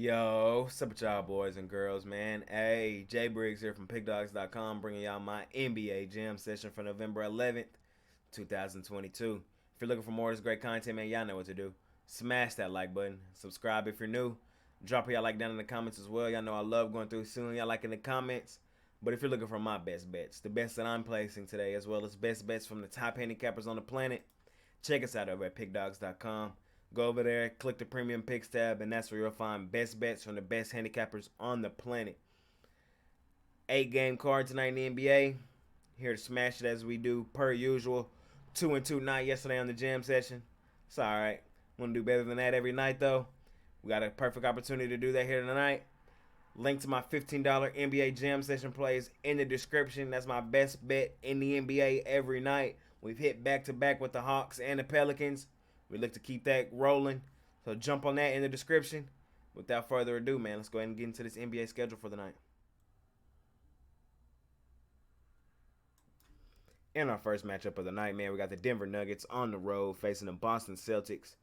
Yo, what's up with y'all boys and girls, man? Hey, Jay Briggs here from Pickdawgz.com bringing y'all my NBA Jam session for November 11th, 2022. If you're looking for more of this great content, man, y'all know what to do. Smash that like button. Subscribe if you're new. Drop y'all like down in the comments as well. Y'all know I love going through seeing y'all like in the comments. But if you're looking for my best bets, the bets that I'm placing today, as well as best bets from the top handicappers on the planet, check us out over at Pickdawgz.com. Go over there, click the Premium Picks tab, and that's where you'll find best bets from the best handicappers on the planet. 8-game card tonight in the NBA. Here to smash it as we do per usual. 2-2 night yesterday on the jam session. It's alright. Want to do better than that every night though. We got a perfect opportunity to do that here tonight. Link to my $15 NBA jam session plays in the description. That's my best bet in the NBA every night. We've hit back to back with the Hawks and the Pelicans. We look to keep that rolling. So jump on that in the description. Without further ado, man, let's go ahead and get into this NBA schedule for the night. In our first matchup of the night, man, we got the Denver Nuggets on the road facing the Boston Celtics.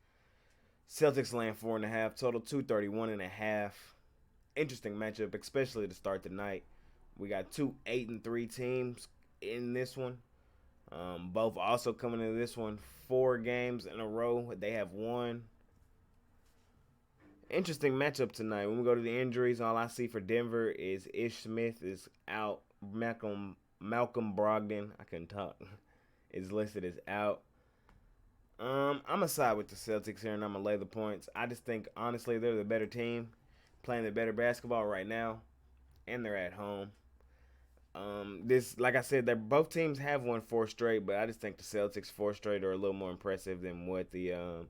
Celtics laying 4.5, total 231.5. Interesting matchup, especially to start the night. We got two 8-3 teams in this one. Both also coming into this one 4 games in a row. They have won. Interesting matchup tonight. When we go to the injuries, all I see for Denver is Ish Smith is out. Malcolm Brogdon, I couldn't talk, is listed as out. I'm gonna side with the Celtics here, and I'm gonna lay the points. I just think honestly they're the better team, playing the better basketball right now, and they're at home. This, like I said, that both teams have won 4 straight, but I just think the Celtics 4 straight are a little more impressive than what the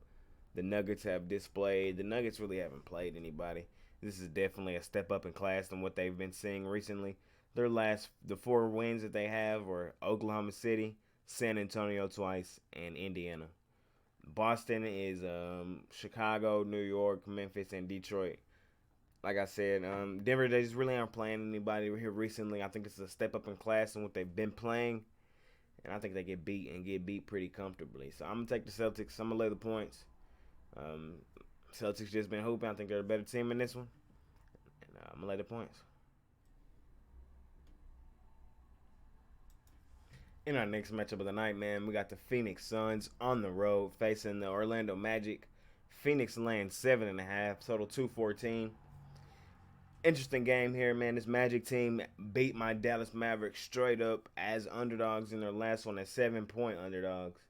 Nuggets have displayed. The Nuggets really haven't played anybody. This is definitely a step up in class than what they've been seeing recently. The 4 wins that they have were Oklahoma City, San Antonio twice, and Indiana. Boston is Chicago, New York, Memphis, and Detroit. Like I said, Denver, they just really aren't playing anybody here recently. I think this is a step up in class in what they've been playing. And I think they get beat pretty comfortably. So I'm going to take the Celtics. I'm going to lay the points. Celtics just been hooping. I think they're a better team in this one. And I'm going to lay the points. In our next matchup of the night, man, we got the Phoenix Suns on the road facing the Orlando Magic. Phoenix laying 7.5, total 214. Interesting game here, man. This Magic team beat my Dallas Mavericks straight up as underdogs in their last one, as 7-point underdogs.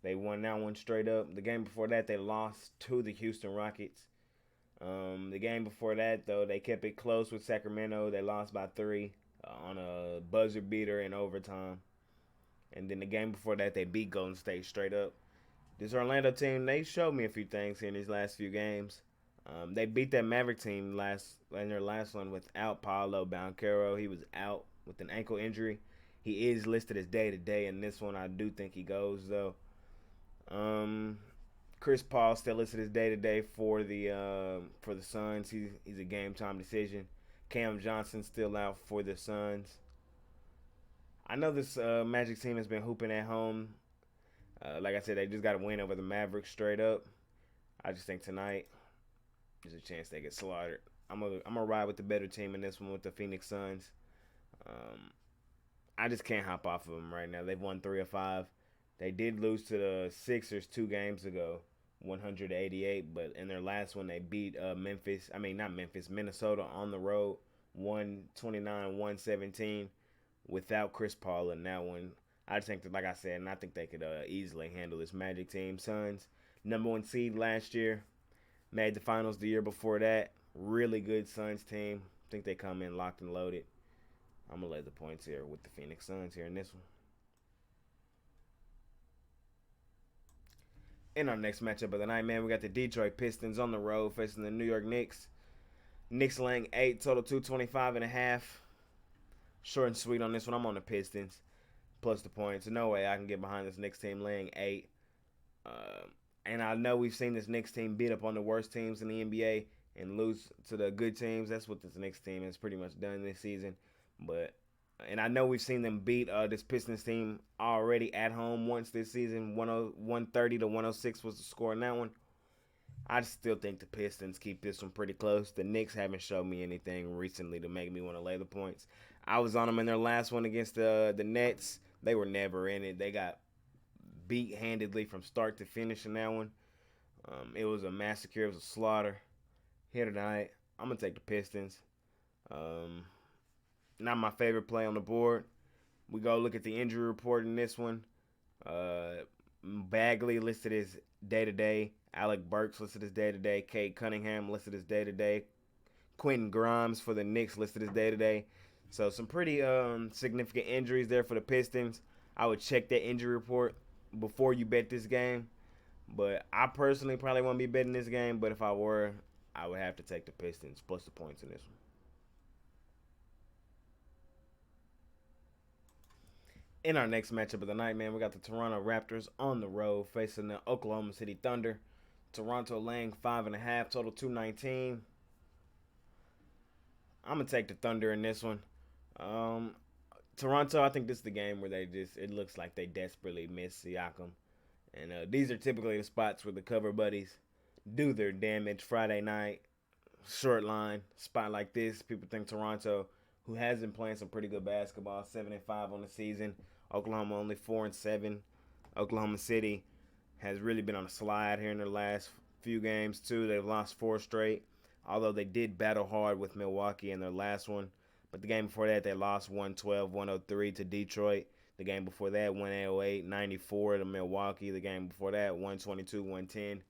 They won that one straight up. The game before that, they lost to the Houston Rockets. The game before that, though, they kept it close with Sacramento. They lost by 3 on a buzzer beater in overtime. And then the game before that, they beat Golden State straight up. This Orlando team, they showed me a few things here in these last few games. They beat that Maverick team in their last one without Paolo Banchero. He was out with an ankle injury. He is listed as day-to-day in this one. I do think he goes, though. Chris Paul still listed as day-to-day for the Suns. He's a game-time decision. Cam Johnson still out for the Suns. I know this Magic team has been hooping at home. Like I said, they just got to win over the Mavericks straight up. I just think tonight there's a chance they get slaughtered. I'm gonna ride with the better team in this one with the Phoenix Suns. I just can't hop off of them right now. They've won 3 of 5. They did lose to the Sixers 2 games ago, 100-88. But in their last one, they beat Minnesota on the road, 129-117, without Chris Paul in that one. I just think that, like I said, and I think they could easily handle this Magic team. Suns, #1 seed last year, made the finals the year before that. Really good Suns team. I think they come in locked and loaded. I'm going to lay the points here with the Phoenix Suns here in this one. In our next matchup of the night, man, we got the Detroit Pistons on the road facing the New York Knicks. Knicks laying 8, total 225.5. Short and sweet on this one. I'm on the Pistons plus the points. No way I can get behind this Knicks team laying 8. And I know we've seen this Knicks team beat up on the worst teams in the NBA and lose to the good teams. That's what this Knicks team has pretty much done this season. And I know we've seen them beat this Pistons team already at home once this season. 130-106 was the score in that one. I still think the Pistons keep this one pretty close. The Knicks haven't shown me anything recently to make me want to lay the points. I was on them in their last one against the Nets. They were never in it. They got beat handedly from start to finish in that one. It was a massacre. It was a slaughter. Here tonight, I'm gonna take the Pistons. Um, Not my favorite play on the board. We go look at the injury report in this one. Bagley listed as day to day. Alec Burks listed as day to day. Cade Cunningham listed as day to day. Quentin Grimes for the Knicks listed as day to day. So some pretty significant injuries there for the Pistons. I would check that injury report before you bet this game. But I personally probably won't be betting this game. But if I were, I would have to take the Pistons plus the points in this one. In our next matchup of the night, man, we got the Toronto Raptors on the road facing the Oklahoma City Thunder. Toronto laying 5.5, total 219. I'm gonna take the Thunder in this one. Toronto, I think this is the game where it looks like they desperately miss Siakam. And these are typically the spots where the cover buddies do their damage. Friday night, short line, spot like this. People think Toronto, who has been playing some pretty good basketball, 7-5 on the season. Oklahoma only 4-7. Oklahoma City has really been on a slide here in their last few games too. They've lost 4 straight, although they did battle hard with Milwaukee in their last one. But the game before that, they lost 112-103 to Detroit. The game before that, 108-94 to Milwaukee. The game before that, 122-110.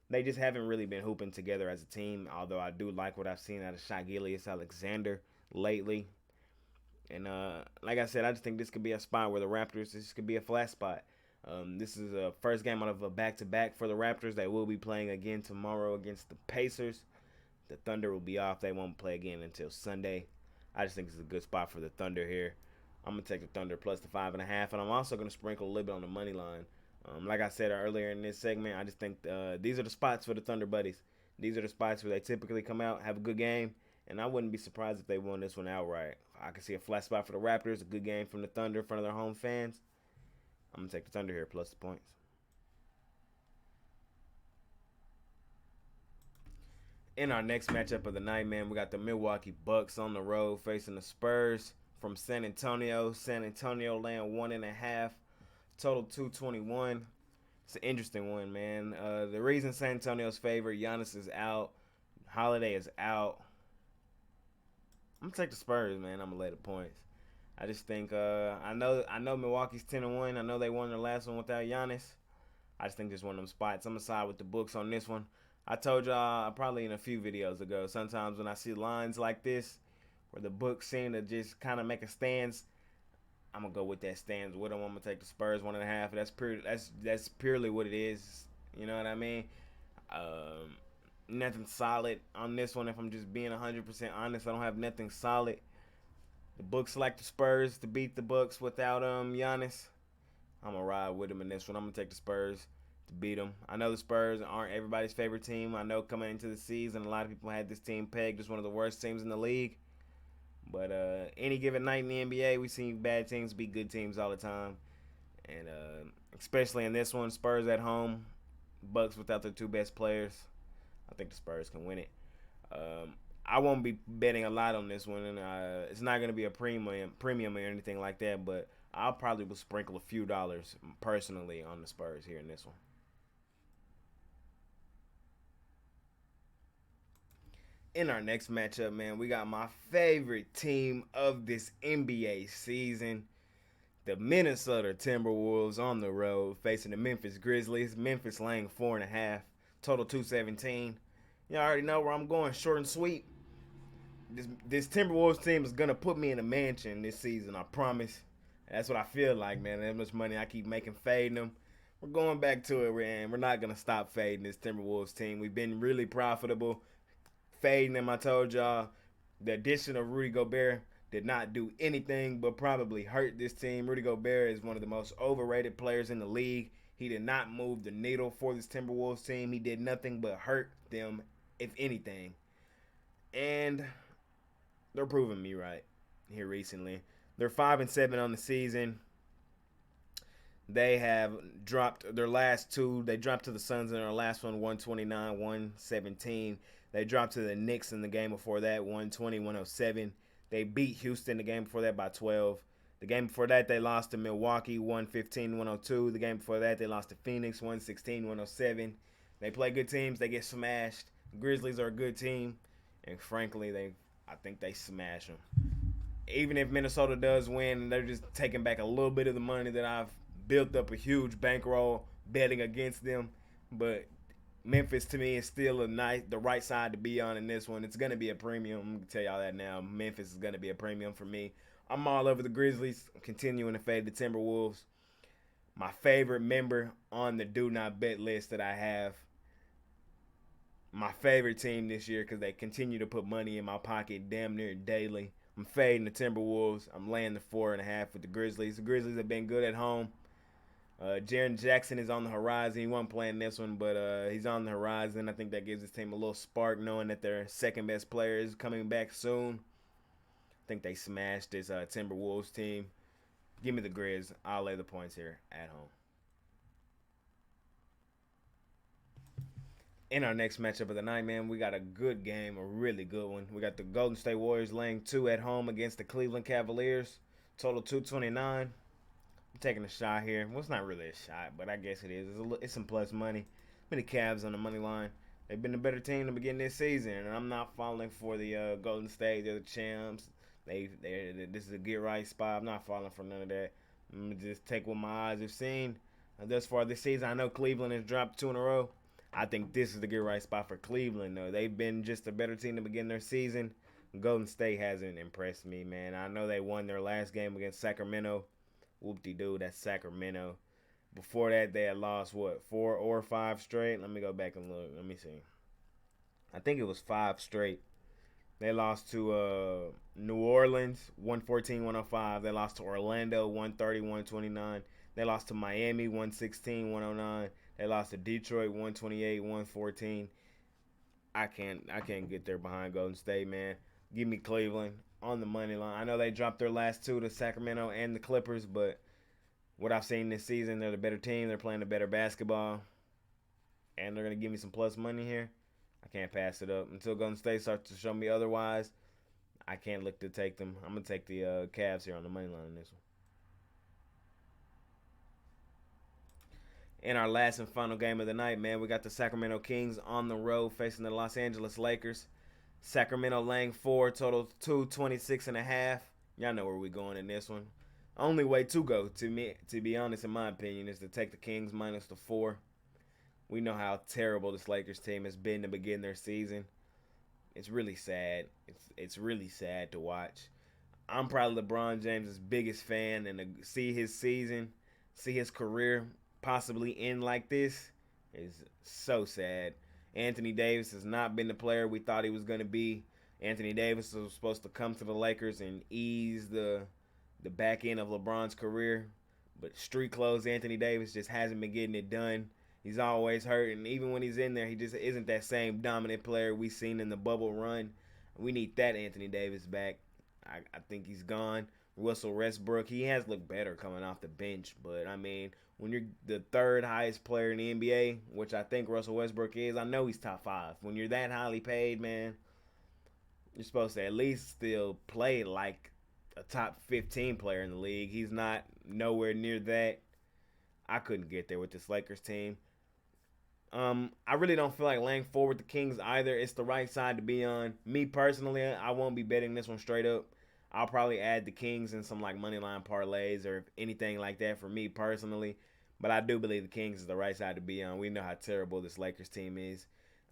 They just haven't really been hooping together as a team, although I do like what I've seen out of Shai Gilgeous-Alexander lately. And like I said, I just think this could be a spot where the Raptors, this could be a flat spot. This is a first game out of a back-to-back for the Raptors. They will be playing again tomorrow against the Pacers. The Thunder will be off. They won't play again until Sunday. I just think this is a good spot for the Thunder here. I'm going to take the Thunder plus the 5.5, and I'm also going to sprinkle a little bit on the money line. Like I said earlier in this segment, I just think these are the spots for the Thunder buddies. These are the spots where they typically come out, have a good game, and I wouldn't be surprised if they won this one outright. I can see a flat spot for the Raptors, a good game from the Thunder in front of their home fans. I'm going to take the Thunder here plus the points. In our next matchup of the night, man, we got the Milwaukee Bucks on the road facing the Spurs from San Antonio. San Antonio laying 1.5, total 221. It's an interesting one, man. The reason San Antonio's favored, Giannis is out, Holiday is out. I'm gonna take the Spurs, man. I'm gonna lay the points. I just think I know Milwaukee's 10-1. I know they won their last one without Giannis. I just think this is one of them spots. I'm gonna side with the books on this one. I told y'all probably in a few videos ago, sometimes when I see lines like this where the books seem to just kind of make a stance, I'm gonna go with that stance with them. I'm gonna take the Spurs 1.5. That's purely what it is. You know what I mean? Nothing solid on this one. If I'm just being 100% honest, I don't have nothing solid. The books like the Spurs to beat the Bucks without Giannis. I'm gonna ride with them in this one. I'm gonna take the Spurs to beat them. I know the Spurs aren't everybody's favorite team. I know coming into the season, a lot of people had this team pegged as one of the worst teams in the league. But any given night in the NBA, we've seen bad teams beat good teams all the time. And especially in this one, Spurs at home, Bucks without their 2 best players. I think the Spurs can win it. I won't be betting a lot on this one, and it's not going to be a premium or anything like that, but I'll probably will sprinkle a few dollars personally on the Spurs here in this one. In our next matchup, man, we got my favorite team of this NBA season, the Minnesota Timberwolves on the road facing the Memphis Grizzlies. Memphis laying 4.5, total 217. You already know where I'm going, short and sweet. This Timberwolves team is gonna put me in a mansion this season, I promise. That's what I feel like, man. That much money I keep making fading them. We're going back to it, and we're not gonna stop fading this Timberwolves team. We've been really profitable fading them. I told y'all the addition of Rudy Gobert did not do anything but probably hurt this team. Rudy Gobert is one of the most overrated players in the league. He did not move the needle for this Timberwolves team. He did nothing but hurt them, if anything. And they're proving me right here recently. They're 5-7 on the season. They have dropped their last two. They dropped to the Suns in their last one, 129, 117. They dropped to the Knicks in the game before that, 120, 107. They beat Houston the game before that by 12. The game before that, they lost to Milwaukee, 115, 102. The game before that, they lost to Phoenix, 116, 107. They play good teams. They get smashed. The Grizzlies are a good team. And frankly, I think they smash them. Even if Minnesota does win, they're just taking back a little bit of the money that I've built up a huge bankroll betting against them. But Memphis, to me, is still the right side to be on in this one. It's going to be a premium. I'm going to tell y'all that now. Memphis is going to be a premium for me. I'm all over the Grizzlies. I'm continuing to fade the Timberwolves. My favorite member on the do not bet list that I have. My favorite team this year because they continue to put money in my pocket damn near daily. I'm fading the Timberwolves. I'm laying the 4.5 with the Grizzlies. The Grizzlies have been good at home. Jaren Jackson is on the horizon. He wasn't playing this one, but he's on the horizon. I think that gives this team a little spark knowing that their second best player is coming back soon. I think they smashed this Timberwolves team. Give me the Grizz. I'll lay the points here at home. In our next matchup of the night, man, we got a good game, a really good one. We got the Golden State Warriors laying 2 at home against the Cleveland Cavaliers. Total 229. I'm taking a shot here. Well, it's not really a shot, but I guess it is. It's some plus money. Been the Cavs on the money line. They've been the better team to begin this season, and I'm not falling for the Golden State. They're the champs. This is a get right spot. I'm not falling for none of that. I'm gonna just take what my eyes have seen thus far this season. I know Cleveland has dropped 2 in a row. I think this is the get right spot for Cleveland, though. They've been just a better team to begin their season. Golden State hasn't impressed me, man. I know they won their last game against Sacramento. Whoop-de-doo, that's Sacramento. Before that, they had lost, 4 or 5 straight? Let me go back and look. Let me see. I think it was 5 straight. They lost to New Orleans, 114-105. They lost to Orlando, 130-129. They lost to Miami, 116-109. They lost to Detroit, 128-114. I can't get there behind Golden State, man. Give me Cleveland on the money line. I know they dropped their last 2 to Sacramento and the Clippers, but what I've seen this season, they're the better team. They're playing the better basketball, and they're going to give me some plus money here. I can't pass it up. Until Golden State starts to show me otherwise, I can't look to take them. I'm going to take the Cavs here on the money line in this one. In our last and final game of the night, man, we got the Sacramento Kings on the road facing the Los Angeles Lakers. Sacramento laying 4, total 226.5. Y'all know where we're going in this one. Only way to go, to be honest, in my opinion, is to take the Kings minus the 4. We know how terrible this Lakers team has been to begin their season. It's really sad. It's really sad to watch. I'm probably LeBron James' biggest fan, and to see his season, see his career possibly end like this is so sad. Anthony Davis has not been the player we thought he was going to be. Anthony Davis was supposed to come to the Lakers and ease the back end of LeBron's career, but street clothes Anthony Davis just hasn't been getting it done. He's always hurt, and even when he's in there, he just isn't that same dominant player we seen in the bubble run. We need that Anthony Davis back. I think he's gone. Russell Westbrook, he has looked better coming off the bench, but I mean, when you're the 3rd highest player in the NBA, which I think Russell Westbrook is, I know he's top 5. When you're that highly paid, man, you're supposed to at least still play like a top 15 player in the league. He's not nowhere near that. I couldn't get there with this Lakers team. I really don't feel like laying forward the Kings either. It's the right side to be on. Me personally, I won't be betting this one straight up. I'll probably add the Kings in some like money line parlays or anything like that for me personally. But I do believe the Kings is the right side to be on. We know how terrible this Lakers team is.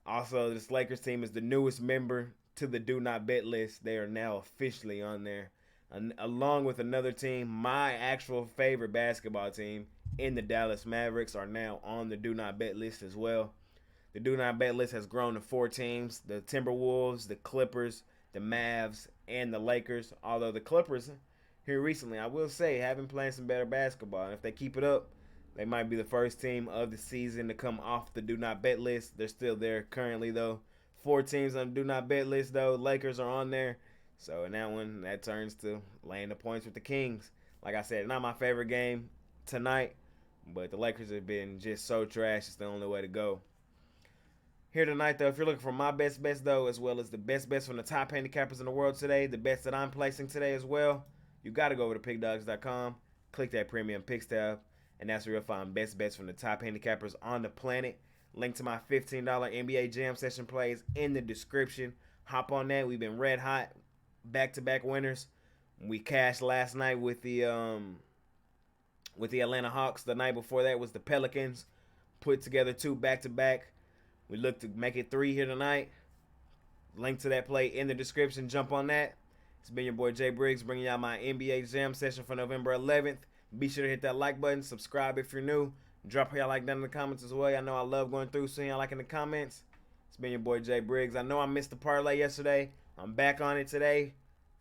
Also, this Lakers team is the newest member to the Do Not Bet list. They are now officially on there. Along with another team, my actual favorite basketball team in the Dallas Mavericks are now on the Do Not Bet list as well. The Do Not Bet list has grown to 4 teams. The Timberwolves, the Clippers, the Mavs, and the Lakers. Although the Clippers here recently, I will say, have been playing some better basketball. And if they keep it up, they might be the first team of the season to come off the Do Not Bet list. They're still there currently, though. 4 teams on the Do Not Bet list, though. Lakers are on there. So in that one, that turns to laying the points with the Kings. Like I said, not my favorite game tonight, But the Lakers have been just so trash. It's the only way to go. Here tonight, though, if you're looking for my best bets, though, as well as the best bets from the top handicappers in the world today, the bets that I'm placing today as well, you got to go over to pickdawgz.com, click that premium picks tab, and that's where you'll find best bets from the top handicappers on the planet. Link to my $15 NBA Jam Session plays in the description. Hop on that. We've been red hot, back-to-back winners. We cashed last night with the Atlanta Hawks. The night before that was the Pelicans. Put together 2 back-to-back. We look to make it 3 here tonight. Link to that play in the description. Jump on that. It's been your boy Jay Briggs bringing y'all my NBA Jam Session for November 11th. Be sure to hit that like button. Subscribe if you're new. Drop y'all like down in the comments as well. I know I love going through, seeing y'all like in the comments. It's been your boy Jay Briggs. I know I missed the parlay yesterday. I'm back on it today.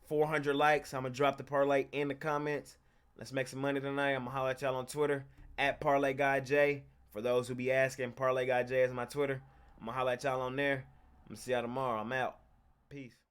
400 likes. I'm going to drop the parlay in the comments. Let's make some money tonight. I'm going to holler at y'all on Twitter. At Parlay Guy J. For those who be asking, Parlay Guy J is my Twitter. I'm going to holler at y'all on there. I'm going to see y'all tomorrow. I'm out. Peace.